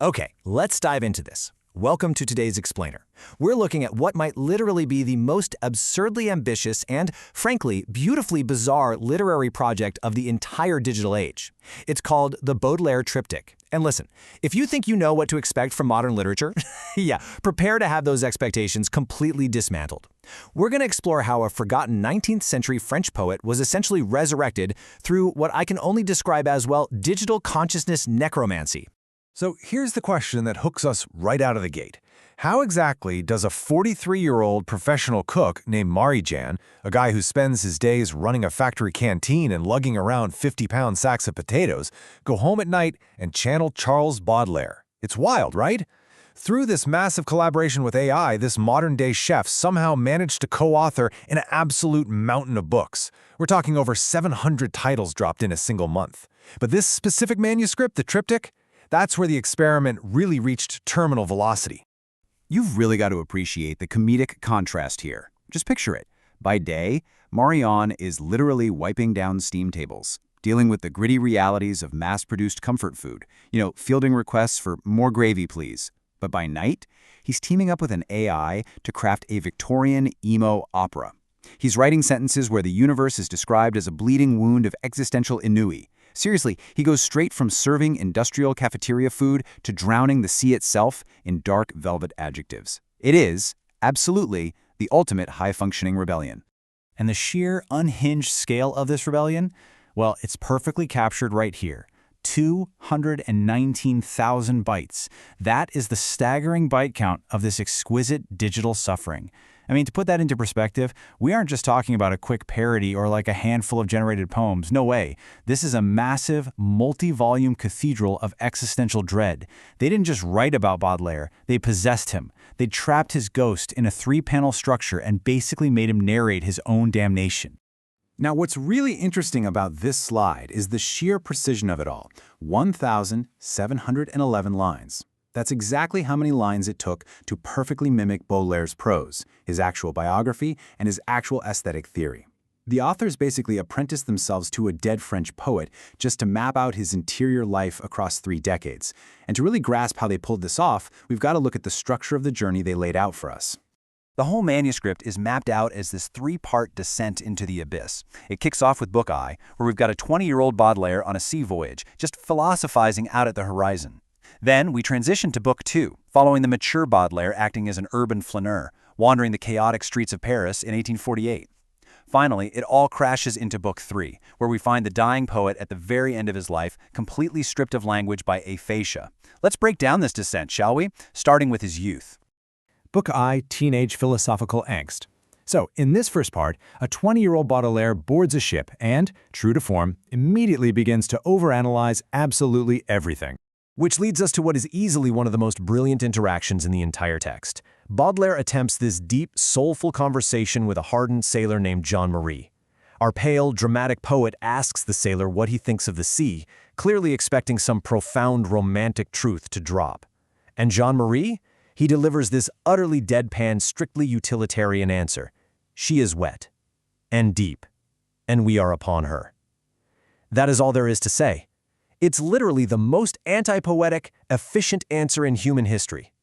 Okay, let's dive into this. Welcome to today's explainer. We're looking at what might literally be the most absurdly ambitious and, frankly, beautifully bizarre literary project of the entire digital age. It's called the Baudelaire Triptych. And listen, if you think you know what to expect from modern literature, yeah, prepare to have those expectations completely dismantled. We're going to explore how a forgotten 19th century French poet was essentially resurrected through what I can only describe as, well, digital consciousness necromancy. So here's the question that hooks us right out of the gate. How exactly does a 43-year-old professional cook named Marijan, a guy who spends his days running a factory canteen and lugging around 50-pound sacks of potatoes, go home at night and channel Charles Baudelaire? It's wild, right? Through this massive collaboration with AI, this modern-day chef somehow managed to co-author an absolute mountain of books. We're talking over 700 titles dropped in a single month. But this specific manuscript, the triptych, that's where the experiment really reached terminal velocity. You've really got to appreciate the comedic contrast here. Just picture it. By day, Marion is literally wiping down steam tables, dealing with the gritty realities of mass-produced comfort food, fielding requests for more gravy, please. But by night, he's teaming up with an AI to craft a Victorian emo opera. He's writing sentences where the universe is described as a bleeding wound of existential ennui. Seriously, he goes straight from serving industrial cafeteria food to drowning the sea itself in dark velvet adjectives. It is, absolutely, the ultimate high-functioning rebellion. And the sheer unhinged scale of this rebellion? Well, it's perfectly captured right here. 219,000 bytes. That is the staggering byte count of this exquisite digital suffering. I mean, to put that into perspective, we aren't just talking about a quick parody or like a handful of generated poems. No way. This is a massive, multi-volume cathedral of existential dread. They didn't just write about Baudelaire, they possessed him. They trapped his ghost in a 3-panel structure and basically made him narrate his own damnation. Now, what's really interesting about this slide is the sheer precision of it all. 1,711 lines. That's exactly how many lines it took to perfectly mimic Baudelaire's prose, his actual biography, and his actual aesthetic theory. The authors basically apprenticed themselves to a dead French poet just to map out his interior life across 3 decades. And to really grasp how they pulled this off, we've got to look at the structure of the journey they laid out for us. The whole manuscript is mapped out as this 3-part descent into the abyss. It kicks off with Book I, where we've got a 20-year-old Baudelaire on a sea voyage, just philosophizing out at the horizon. Then we transition to Book II, following the mature Baudelaire acting as an urban flâneur, wandering the chaotic streets of Paris in 1848. Finally, it all crashes into Book III, where we find the dying poet at the very end of his life, completely stripped of language by aphasia. Let's break down this descent, shall we? Starting with his youth. Book I, Teenage Philosophical Angst. So, in this first part, a 20-year-old Baudelaire boards a ship and, true to form, immediately begins to overanalyze absolutely everything. Which leads us to what is easily one of the most brilliant interactions in the entire text. Baudelaire attempts this deep, soulful conversation with a hardened sailor named Jean-Marie. Our pale, dramatic poet asks the sailor what he thinks of the sea, clearly expecting some profound romantic truth to drop. And Jean-Marie? He delivers this utterly deadpan, strictly utilitarian answer. She is wet, and deep, and we are upon her. That is all there is to say. It's literally the most anti-poetic, efficient answer in human history.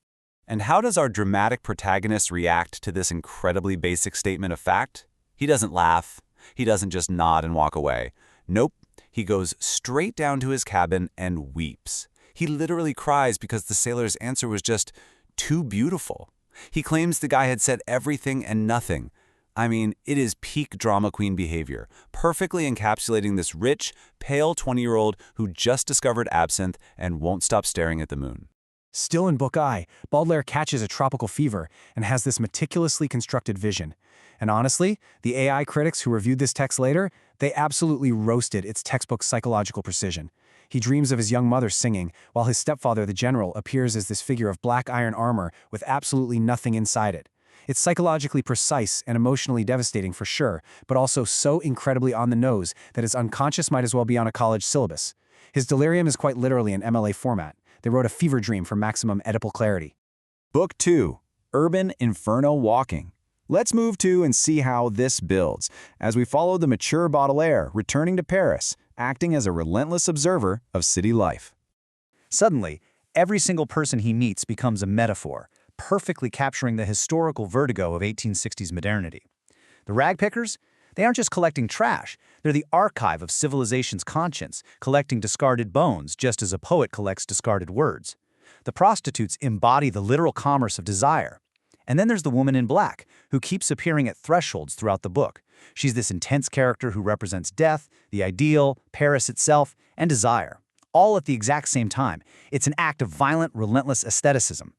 And how does our dramatic protagonist react to this incredibly basic statement of fact? He doesn't laugh. He doesn't just nod and walk away. Nope. He goes straight down to his cabin and weeps. He literally cries because the sailor's answer was just too beautiful. He claims the guy had said everything and nothing. I mean, it is peak drama queen behavior, perfectly encapsulating this rich, pale 20-year-old who just discovered absinthe and won't stop staring at the moon. Still in Book I, Baudelaire catches a tropical fever and has this meticulously constructed vision. And honestly, the AI critics who reviewed this text later, they absolutely roasted its textbook psychological precision. He dreams of his young mother singing, while his stepfather, the general, appears as this figure of black iron armor with absolutely nothing inside it. It's psychologically precise and emotionally devastating for sure, but also so incredibly on the nose that his unconscious might as well be on a college syllabus. His delirium is quite literally an MLA format. They wrote a fever dream for maximum Oedipal clarity. Book II, Urban Inferno Walking. Let's move to and see how this builds, as we follow the mature Baudelaire returning to Paris, acting as a relentless observer of city life. Suddenly, every single person he meets becomes a metaphor, perfectly capturing the historical vertigo of 1860s modernity. The ragpickers? They aren't just collecting trash. They're the archive of civilization's conscience, collecting discarded bones just as a poet collects discarded words. The prostitutes embody the literal commerce of desire. And then there's the woman in black, who keeps appearing at thresholds throughout the book. She's this intense character who represents death, the ideal, Paris itself, and desire, all at the exact same time. It's an act of violent, relentless aestheticism.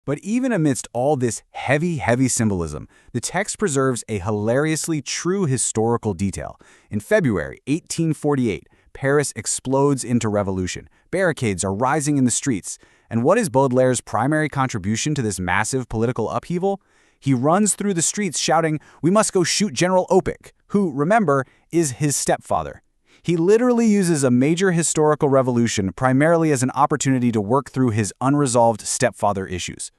But even amidst all this heavy, heavy symbolism, the text preserves a hilariously true historical detail. In February 1848, Paris explodes into revolution. Barricades are rising in the streets. And what is Baudelaire's primary contribution to this massive political upheaval? He runs through the streets shouting, "We must go shoot General Oedipal," who, remember, is his stepfather. He literally uses a major historical revolution primarily as an opportunity to work through his unresolved stepfather issues.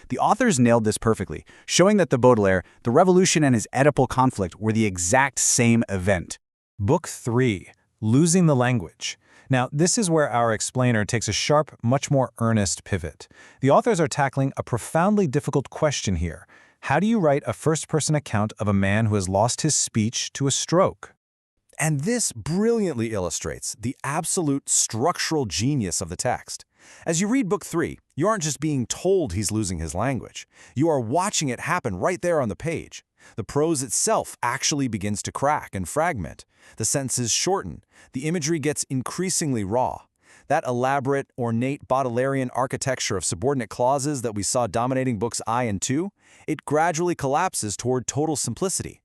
The authors nailed this perfectly, showing that the Baudelaire, the revolution and his Oedipal conflict were the exact same event. Book 3, Losing the Language. Now, this is where our explainer takes a sharp, much more earnest pivot. The authors are tackling a profoundly difficult question here. How do you write a first-person account of a man who has lost his speech to a stroke? And this brilliantly illustrates the absolute structural genius of the text. As you read Book 3, you aren't just being told he's losing his language. You are watching it happen right there on the page. The prose itself actually begins to crack and fragment. The sentences shorten. The imagery gets increasingly raw. That elaborate, ornate Baudelairean architecture of subordinate clauses that we saw dominating Books I and II, it gradually collapses toward total simplicity.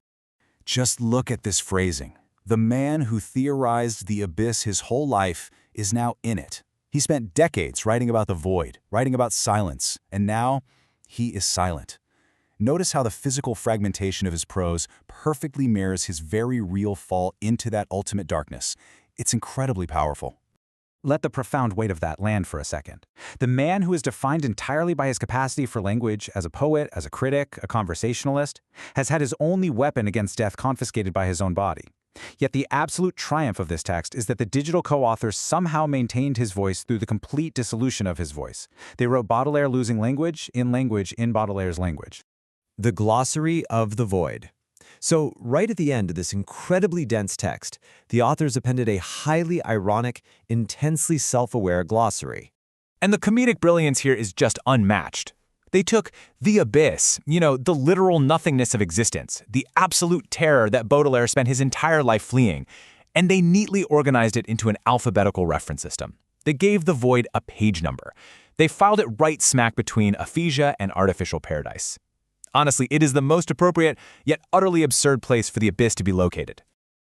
Just look at this phrasing. The man who theorized the abyss his whole life is now in it. He spent decades writing about the void, writing about silence, and now he is silent. Notice how the physical fragmentation of his prose perfectly mirrors his very real fall into that ultimate darkness. It's incredibly powerful. Let the profound weight of that land for a second. The man who is defined entirely by his capacity for language, as a poet, as a critic, a conversationalist, has had his only weapon against death confiscated by his own body. Yet the absolute triumph of this text is that the digital co-authors somehow maintained his voice through the complete dissolution of his voice. They wrote Baudelaire losing language in Baudelaire's language. The glossary of the void. So, right at the end of this incredibly dense text, the authors appended a highly ironic, intensely self-aware glossary. And the comedic brilliance here is just unmatched. They took the abyss, the literal nothingness of existence, the absolute terror that Baudelaire spent his entire life fleeing, and they neatly organized it into an alphabetical reference system. They gave the void a page number. They filed it right smack between aphasia and artificial paradise. Honestly, it is the most appropriate, yet utterly absurd place for the abyss to be located.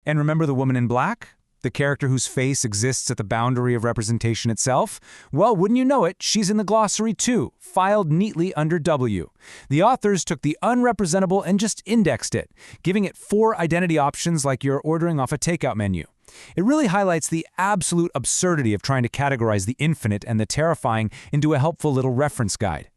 And remember the woman in black? The character whose face exists at the boundary of representation itself? Well, wouldn't you know it, she's in the glossary too, filed neatly under W. The authors took the unrepresentable and just indexed it, giving it 4 identity options like you're ordering off a takeout menu. It really highlights the absolute absurdity of trying to categorize the infinite and the terrifying into a helpful little reference guide.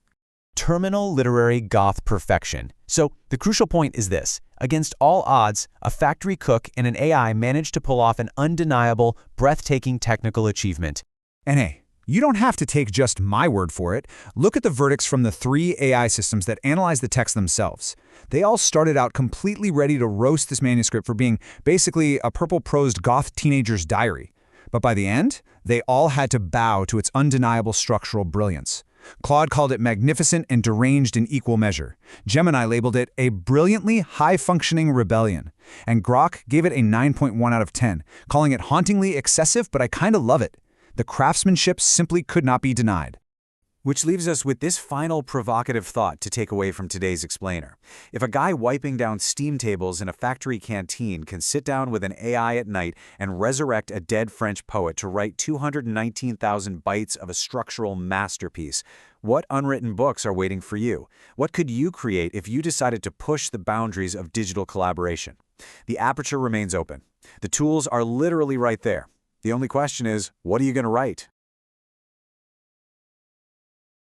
Terminal literary goth perfection. So the crucial point is this. Against all odds, a factory cook and an AI managed to pull off an undeniable, breathtaking technical achievement. And hey, you don't have to take just my word for it. Look at the verdicts from the 3 AI systems that analyze the text themselves. They all started out completely ready to roast this manuscript for being basically a purple-prosed goth teenager's diary. But by the end, they all had to bow to its undeniable structural brilliance. Claude called it magnificent and deranged in equal measure. Gemini labeled it a brilliantly high-functioning rebellion. And Grok gave it a 9.1 out of 10, calling it hauntingly excessive, but I kinda love it. The craftsmanship simply could not be denied. Which leaves us with this final provocative thought to take away from today's explainer. If a guy wiping down steam tables in a factory canteen can sit down with an AI at night and resurrect a dead French poet to write 219,000 bytes of a structural masterpiece, what unwritten books are waiting for you? What could you create if you decided to push the boundaries of digital collaboration? The aperture remains open. The tools are literally right there. The only question is, what are you going to write?